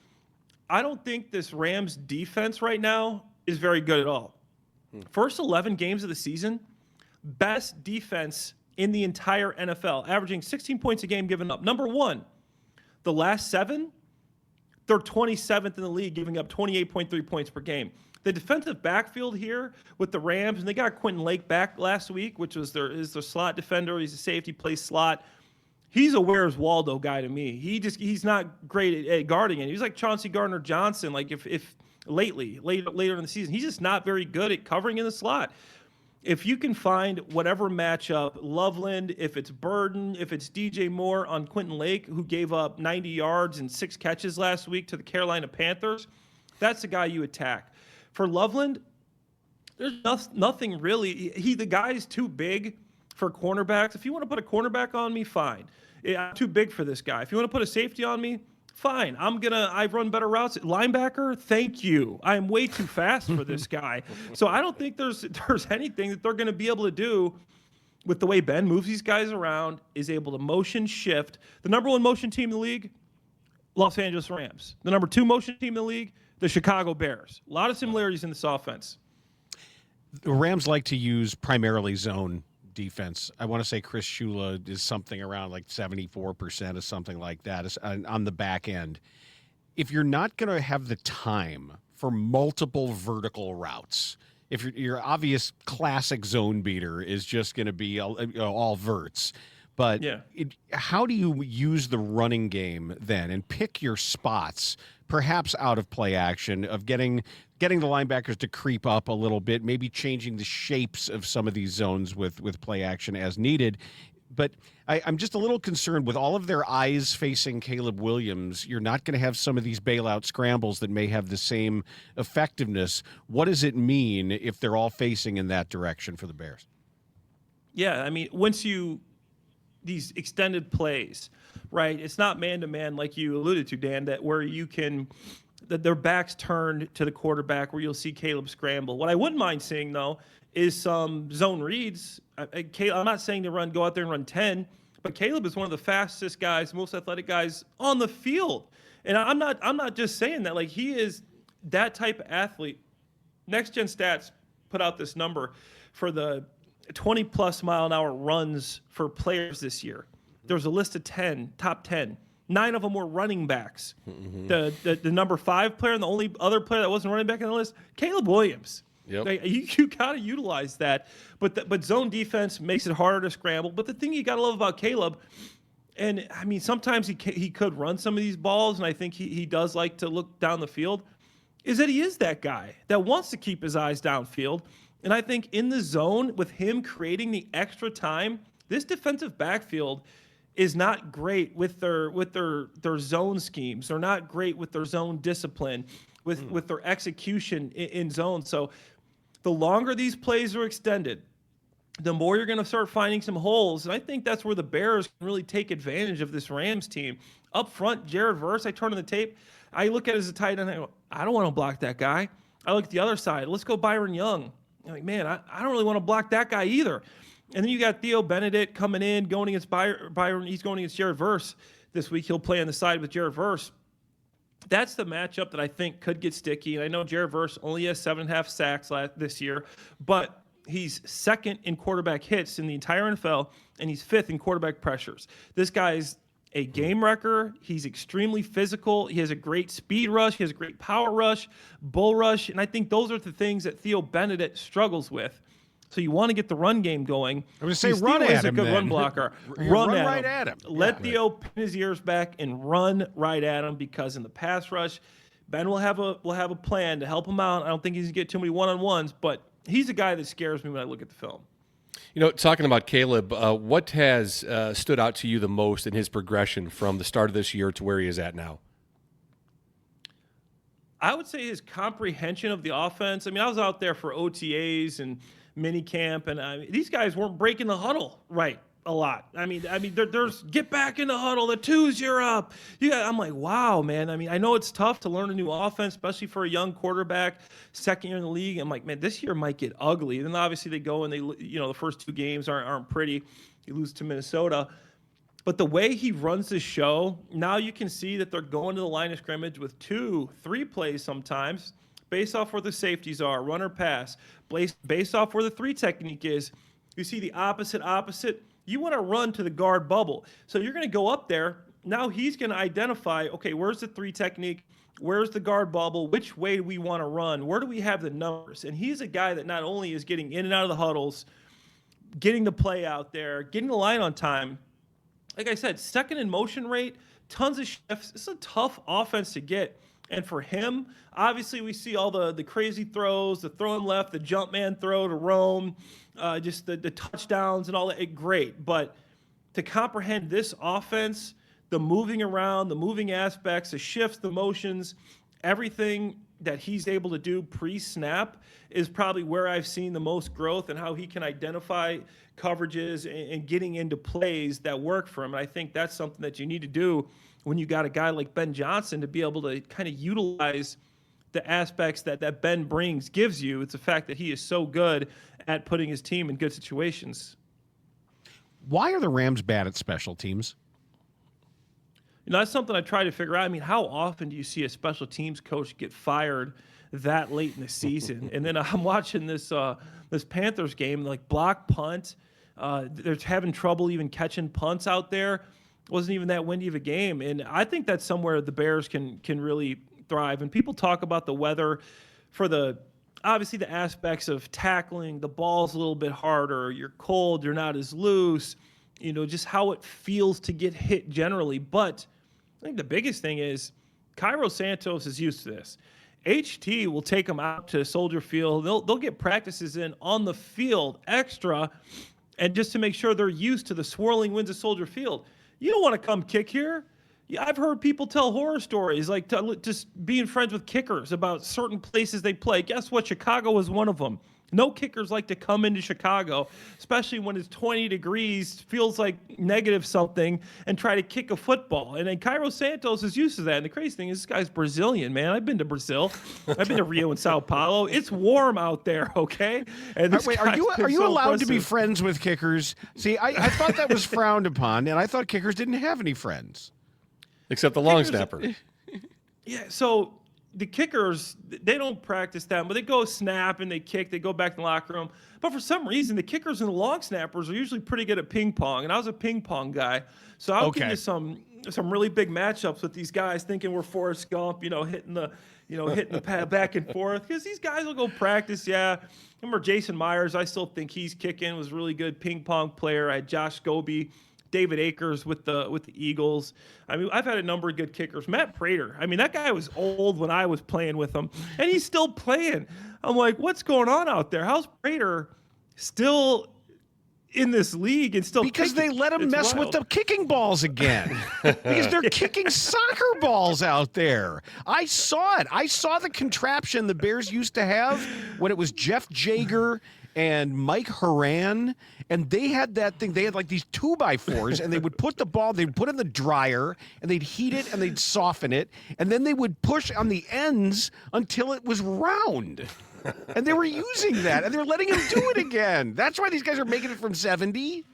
I don't think this Rams defense right now is very good at all. First 11 games of the season, best defense in the entire NFL, averaging 16 points a game given up. Number one, the last 7, they're 27th in the league, giving up 28.3 points per game. The defensive backfield here with the Rams, and they got Quentin Lake back last week, which was their slot defender. He's a safety, plays slot. He's a Where's Waldo guy to me. He's not great at guarding it. He's like Chauncey Gardner-Johnson, like if later in the season. He's just not very good at covering in the slot. If you can find whatever matchup, Loveland, if it's Burden, if it's DJ Moore on Quentin Lake, who gave up 90 yards and 6 catches last week to the Carolina Panthers, that's the guy you attack. For Loveland, there's nothing really. The guy's too big for cornerbacks. If you want to put a cornerback on me, fine. I'm too big for this guy. If you want to put a safety on me, fine. I run better routes. Linebacker, thank you. I am way too fast for this guy. So I don't think there's anything that they're going to be able to do with the way Ben moves these guys around, is able to motion shift. The number 1 motion team in the league, Los Angeles Rams. The number 2 motion team in the league, the Chicago Bears. A lot of similarities in this offense. The Rams like to use primarily zone defense. I want to say Chris Shula is something around like 74% or something like that on the back end. If you're not going to have the time for multiple vertical routes, if your obvious classic zone beater is just going to be all verts, but how do you use the running game then and pick your spots, perhaps out of play action, of getting the linebackers to creep up a little bit, maybe changing the shapes of some of these zones with play action as needed. But I'm just a little concerned with all of their eyes facing Caleb Williams. You're not going to have some of these bailout scrambles that may have the same effectiveness. What does it mean if they're all facing in that direction for the Bears? Yeah, I mean, these extended plays, right? It's not man-to-man like you alluded to, Dan, that their backs turned to the quarterback where you'll see Caleb scramble. What I wouldn't mind seeing, though, is some zone reads. I'm not saying to go out there and run 10, but Caleb is one of the fastest guys, most athletic guys on the field. And I'm not just saying that. Like, he is that type of athlete. Next Gen Stats put out this number for the 20-plus mile-an-hour runs for players this year. There was a list of top 10. 9 of them were running backs. Mm-hmm. The number 5 player and the only other player that wasn't running back in the list, Caleb Williams. Yep. Like, you got to utilize that. But zone defense makes it harder to scramble. But the thing you got to love about Caleb, and I mean, sometimes he could run some of these balls, and I think he does like to look down the field, is that he is that guy that wants to keep his eyes downfield. And I think in the zone, with him creating the extra time, this defensive backfield is not great with their zone schemes. They're not great with their zone discipline, with their execution in zone. So the longer these plays are extended, the more you're going to start finding some holes. And I think that's where the Bears can really take advantage of this Rams team. Up front, Jared Verse, I turn on the tape. I look at it as a tight end. I go, I don't want to block that guy. I look at the other side. Let's go Byron Young. I'm like, man, I don't really want to block that guy either. And then you got Theo Benedict coming in, going against Byron. He's going against Jared Verse this week. He'll play on the side with Jared Verse. That's the matchup that I think could get sticky. And I know Jared Verse only has 7.5 sacks this year, but he's second in quarterback hits in the entire NFL, and he's 5th in quarterback pressures. This guy's a game wrecker. He's extremely physical. He has a great speed rush. He has a great power rush, bull rush. And I think those are the things that Theo Benedict struggles with. So you want to get the run game going. I would say run at him. He's a good run blocker. Run right at him. Let Theo pin his ears back and run right at him, because in the pass rush, Ben will have a plan to help him out. I don't think he's going to get too many one-on-ones, but he's a guy that scares me when I look at the film. You know, talking about Caleb, what has stood out to you the most in his progression from the start of this year to where he is at now? I would say his comprehension of the offense. I mean, I was out there for OTAs and mini camp, and these guys weren't breaking the huddle right a lot. I mean, there's get back in the huddle, the 2's, you're up. I'm like, wow, man. I mean, I know it's tough to learn a new offense, especially for a young quarterback, second year in the league. I'm like, man, this year might get ugly. Then obviously they go and the first 2 games aren't pretty. You lose to Minnesota. But the way he runs the show, now you can see that they're going to the line of scrimmage with 2, 3 plays sometimes, based off where the safeties are, run or pass, based off where the 3 technique is. You see the opposite. You want to run to the guard bubble. So you're going to go up there. Now he's going to identify, okay, where's the 3 technique? Where's the guard bubble? Which way do we want to run? Where do we have the numbers? And he's a guy that not only is getting in and out of the huddles, getting the play out there, getting the line on time. Like I said, second in motion rate, tons of shifts. It's a tough offense to get. And for him, obviously we see all the crazy throws, the throw and left, the jump man throw to Rome, just the touchdowns and all that. Great. But to comprehend this offense, the moving around, the moving aspects, the shifts, the motions, everything that he's able to do pre-snap is probably where I've seen the most growth and how he can identify coverages and getting into plays that work for him. And I think that's something that you need to do when you got a guy like Ben Johnson to be able to kind of utilize the aspects that Ben gives you. It's the fact that he is so good at putting his team in good situations. Why are the Rams bad at special teams? That's something I try to figure out. I mean, how often do you see a special teams coach get fired that late in the season? And then I'm watching this Panthers game, like block punt. They're having trouble even catching punts out there. It wasn't even that windy of a game. And I think that's somewhere the Bears can really thrive. And people talk about the weather for obviously the aspects of tackling, the ball's a little bit harder, you're cold, you're not as loose, just how it feels to get hit generally. But I think the biggest thing is Cairo Santos is used to this. HT will take them out to Soldier Field. They'll get practices in on the field extra, and just to make sure they're used to the swirling winds of Soldier Field. You don't want to come kick here. Yeah, I've heard people tell horror stories, like just being friends with kickers about certain places they play. Guess what? Chicago is one of them. No kickers like to come into Chicago, especially when it's 20 degrees, feels like negative something, and try to kick a football. And then Cairo Santos is used to that. And the crazy thing is this guy's Brazilian, man. I've been to Brazil. I've been to Rio and Sao Paulo. It's warm out there, okay? And are you allowed to be friends with kickers? See, I thought that was frowned upon, and I thought kickers didn't have any friends. Except the long snapper. Yeah, so the kickers, they don't practice that, but they go snap and they kick. They go back in the locker room. But for some reason, the kickers and the long snappers are usually pretty good at ping pong, and I was a ping pong guy. So I'll get into some really big matchups with these guys, thinking we're Forrest Gump, hitting the pad back and forth, because these guys will go practice. Yeah, remember Jason Myers? I still think he's kicking. Was a really good ping pong player. I had Josh Scobie, David Akers with the Eagles. I mean, I've had a number of good kickers. Matt Prater. I mean, that guy was old when I was playing with him, and he's still playing. I'm like, what's going on out there? How's Prater still in this league and still because kicking? They let him mess with the kicking balls again because they're kicking soccer balls out there. I saw it. I saw the contraption the Bears used to have when it was Jeff Jager and Mike Horan, and they had that thing. They had like these 2x4s, and they would put the ball, they'd put it in the dryer, and they'd heat it, and they'd soften it, and then they would push on the ends until it was round. And they were using that, and they're letting him do it again. That's why these guys are making it from 70.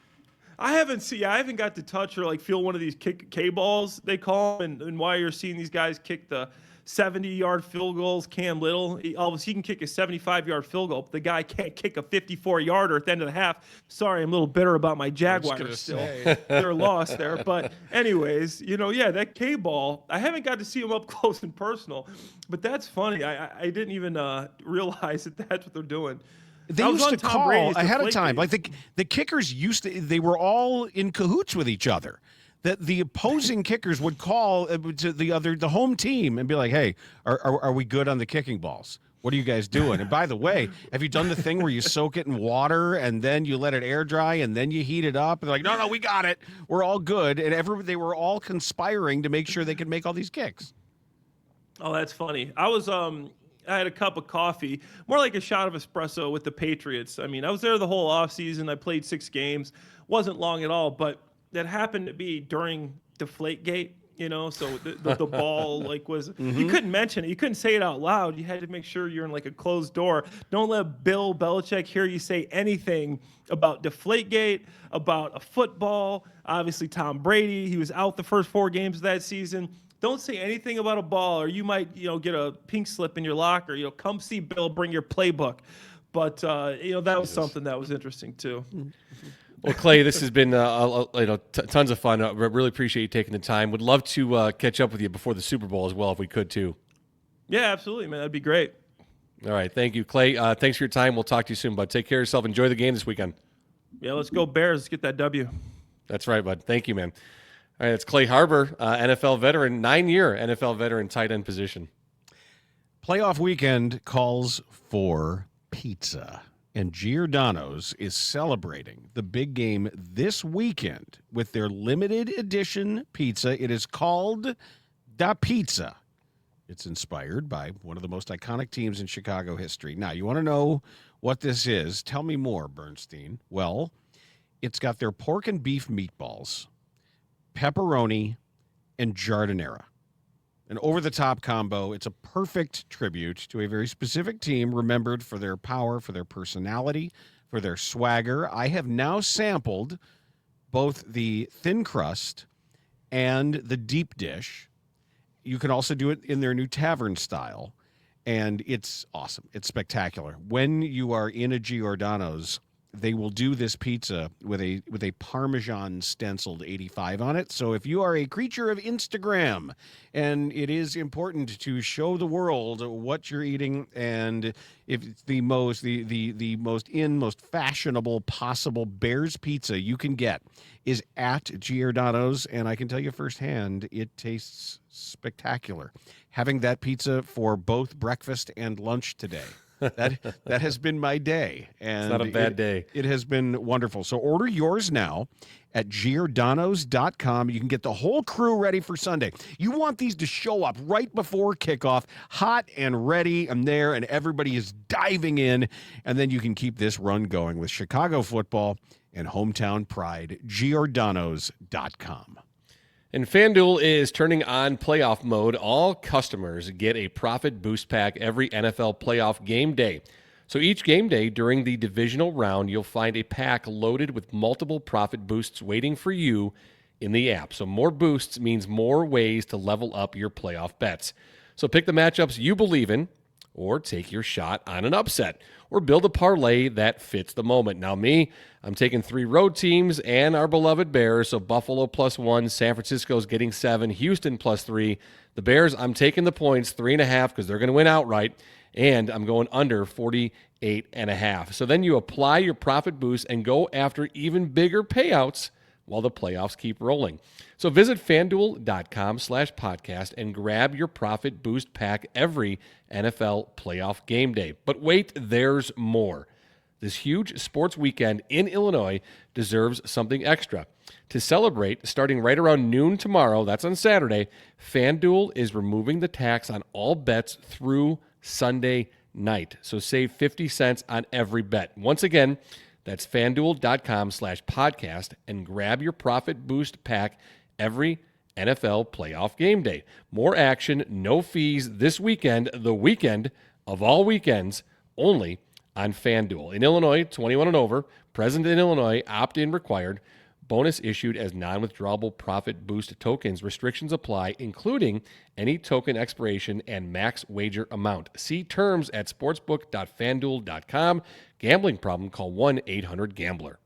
I haven't got to touch or like feel one of these K-balls, they call them, and why you're seeing these guys kick the 70-yard field goals. Cam Little, he can kick a 75-yard field goal, but the guy can't kick a 54-yarder at the end of the half. Sorry, I'm a little bitter about my Jaguars still. They're lost there. But anyways, that K-ball, I haven't got to see him up close and personal, but that's funny. I didn't even realize that that's what they're doing. They used to call ahead of time. Like the kickers they were all in cahoots with each other. That the opposing kickers would call to the home team and be like, "Hey, are we good on the kicking balls? What are you guys doing?" And by the way, have you done the thing where you soak it in water and then you let it air dry and then you heat it up? And they're like, "No, we got it. We're all good." And they were all conspiring to make sure they could make all these kicks. Oh, that's funny. I had a cup of coffee, more like a shot of espresso with the Patriots. I mean, I was there the whole offseason. I played 6 games. Wasn't long at all, but that happened to be during Deflategate, so the ball was, you couldn't mention it. You couldn't say it out loud. You had to make sure you're in like a closed door. Don't let Bill Belichick hear you say anything about Deflategate, about a football. Obviously, Tom Brady, he was out the first 4 games of that season. Don't say anything about a ball, or you might, get a pink slip in your locker. Come see Bill, bring your playbook. But that was something that was interesting too. Well, Clay, this has been tons of fun. I really appreciate you taking the time. Would love to catch up with you before the Super Bowl as well, if we could too. Yeah, absolutely, man. That'd be great. All right, thank you, Clay. Thanks for your time. We'll talk to you soon, bud. Take care of yourself. Enjoy the game this weekend. Yeah, let's go Bears. Let's get that W. That's right, bud. Thank you, man. All right, it's Clay Harbor, NFL veteran, 9-year NFL veteran, tight end position. Playoff weekend calls for pizza, and Giordano's is celebrating the big game this weekend with their limited edition pizza. It is called Da Pizza. It's inspired by one of the most iconic teams in Chicago history. Now, you want to know what this is? Tell me more, Bernstein. Well, it's got their pork and beef meatballs, pepperoni, and giardiniera. An over-the-top combo. It's a perfect tribute to a very specific team remembered for their power, for their personality, for their swagger. I have now sampled both the thin crust and the deep dish. You can also do it in their new tavern style, and it's awesome. It's spectacular. When you are in a Giordano's, they will do this pizza with a Parmesan stenciled 85 on it. So if you are a creature of Instagram and it is important to show the world what you're eating, and if it's the most most fashionable possible Bears pizza you can get is at Giordano's, and I can tell you firsthand, it tastes spectacular. Having that pizza for both breakfast and lunch today. That has been my day. And it's not a bad day. It has been wonderful. So order yours now at Giordano's.com. You can get the whole crew ready for Sunday. You want these to show up right before kickoff, hot and ready and there, and everybody is diving in. And then you can keep this run going with Chicago football and hometown pride. Giordano's.com. And FanDuel is turning on playoff mode. All customers get a profit boost pack every NFL playoff game day. So each game day during the divisional round, you'll find a pack loaded with multiple profit boosts waiting for you in the app. So more boosts means more ways to level up your playoff bets. So pick the matchups you believe in, or take your shot on an upset, or build a parlay that fits the moment. Now I'm taking 3 road teams and our beloved Bears, so Buffalo +1, San Francisco's getting 7, Houston +3. The Bears, I'm taking the points, 3.5, because they're going to win outright, and I'm going under 48.5. So then you apply your profit boost and go after even bigger payouts while the playoffs keep rolling. So visit FanDuel.com/podcast and grab your profit boost pack every NFL playoff game day. But wait, there's more. This huge sports weekend in Illinois deserves something extra. To celebrate, starting right around noon tomorrow, that's on Saturday, FanDuel is removing the tax on all bets through Sunday night. So save 50 cents on every bet. Once again, that's FanDuel.com/podcast and grab your profit boost pack every NFL playoff game day. More action, no fees this weekend, the weekend of all weekends, only on FanDuel. In Illinois, 21 and over, present in Illinois, opt-in required. Bonus issued as non-withdrawable profit boost tokens. Restrictions apply, including any token expiration and max wager amount. See terms at sportsbook.fanduel.com. Gambling problem? Call 1-800-GAMBLER.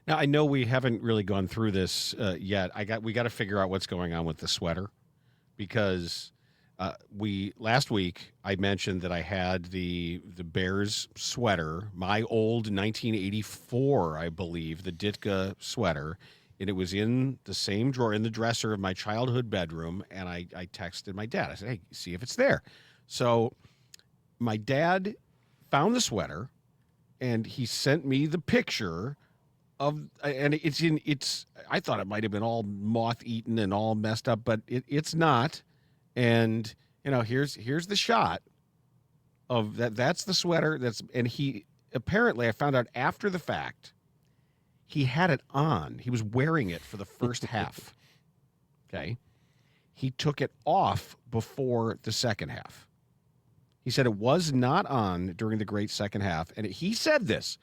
Now, I know we haven't really gone through this yet. We got to figure out what's going on with the sweater, because last week I mentioned that I had the Bears sweater, my old 1984, I believe, the Ditka sweater, and it was in the same drawer in the dresser of my childhood bedroom. And I texted my dad. I said, "Hey, see if it's there." So my dad found the sweater, and he sent me the picture of, and I thought it might have been all moth-eaten and all messed up, but it's not. And here's the shot of that. That's the sweater. And he apparently, I found out after the fact, he had it on. He was wearing it for the first half. Okay. He took it off before the second half. He said it was not on during the great second half. And he said he's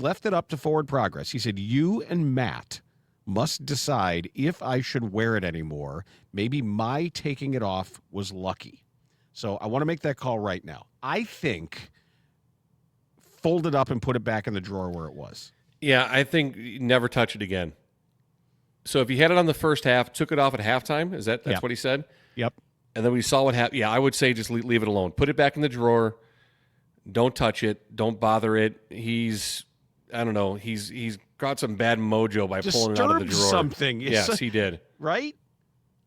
left it up to Forward Progress. He said, "You and Matt must decide if I should wear it anymore. Maybe my taking it off was lucky. So I want to make that call right now. I think fold it up and put it back in the drawer where it was. Yeah, I think never touch it again. So if you had it on the first half, took it off at halftime, that's what he said? Yep. And then we saw what happened. Yeah, I would say just leave it alone. Put it back in the drawer. Don't touch it. Don't bother it. He's got some bad mojo by pulling it out of the drawer. Something. Yes, he did. Right?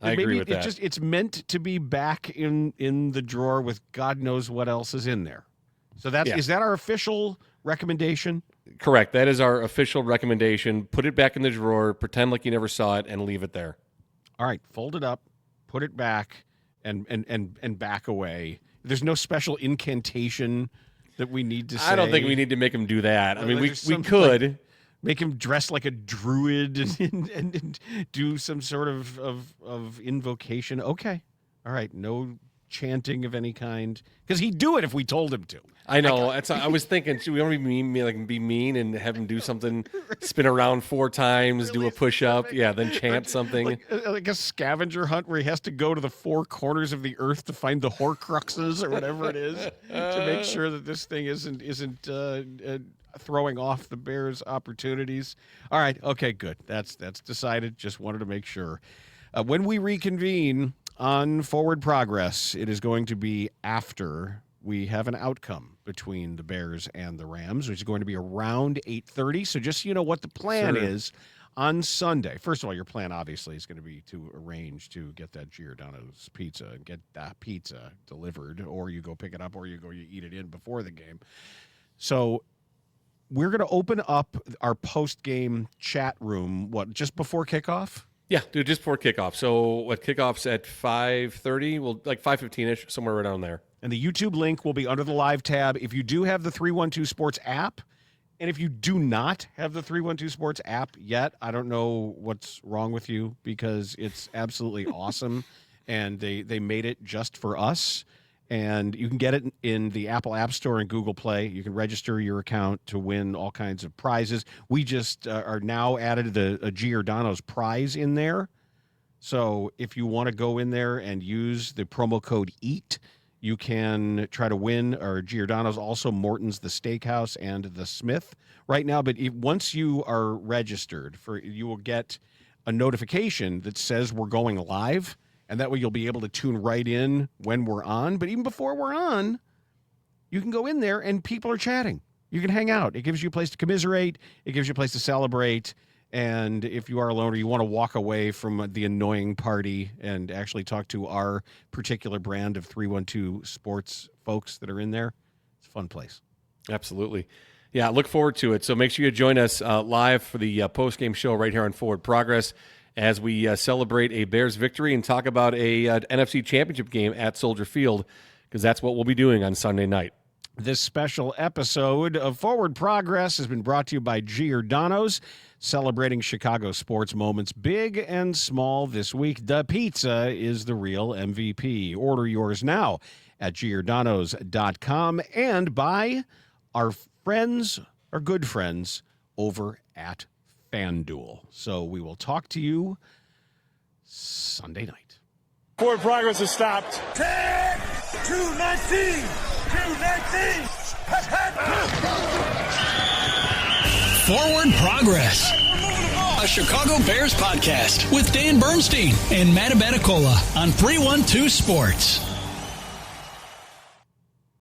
I agree with that. It's meant to be back in the drawer with God knows what else is in there. So is that our official recommendation? Correct. That is our official recommendation. Put it back in the drawer, pretend like you never saw it, and leave it there. All right, fold it up, put it back, and back away. There's no special incantation that we need to say. I don't think we need to make him do that. I mean, we could. Like, make him dress like a druid and do some sort of invocation. Okay. All right. No chanting of any kind. Because he'd do it if we told him to. I know. I was thinking, should we only be mean and have him do something, spin around 4 times, do a push-up, then chant something. Like a scavenger hunt where he has to go to the 4 corners of the earth to find the Horcruxes or whatever it is to make sure that this thing isn't throwing off the Bears' opportunities. All right. Okay, good. That's decided. Just wanted to make sure. When we reconvene on Forward Progress, it is going to be after we have an outcome between the Bears and the Rams, which is going to be around 8:30. So just so you know what the plan is on Sunday. First of all, your plan obviously is going to be to arrange to get that Giordano's pizza and get that pizza delivered, or you go pick it up, or you eat it in before the game. So we're going to open up our post-game chat room, just before kickoff? Yeah, dude, just before kickoff. So what kickoff's at 5:30? Well, like 5:15-ish, somewhere right down there. And the YouTube link will be under the live tab. If you do have the 312 Sports app, and if you do not have the 312 Sports app yet, I don't know what's wrong with you, because it's absolutely awesome. And they made it just for us. And you can get it in the Apple App Store and Google Play. You can register your account to win all kinds of prizes. We just are now added a Giordano's prize in there. So if you want to go in there and use the promo code EAT, you can try to win our Giordano's, also Morton's, the Steakhouse, and the Smith right now. But once you are registered, you will get a notification that says we're going live. And that way you'll be able to tune right in when we're on. But even before we're on, you can go in there and people are chatting. You can hang out. It gives you a place to commiserate. It gives you a place to celebrate. And if you are alone or you want to walk away from the annoying party and actually talk to our particular brand of 312 Sports folks that are in there, it's a fun place. Absolutely. Yeah, look forward to it. So make sure you join us live for the post-game show right here on Forward Progress as we celebrate a Bears victory and talk about a NFC Championship game at Soldier Field, because that's what we'll be doing on Sunday night. This special episode of Forward Progress has been brought to you by Giordano's, celebrating Chicago sports moments big and small this week. The pizza is the real MVP. Order yours now at Giordano's.com and by our good friends over at FanDuel. So we will talk to you Sunday night. Forward Progress has stopped. 10, 219, 219. Forward Progress, a Chicago Bears podcast with Dan Bernstein and Matt Abatacola on 312 Sports.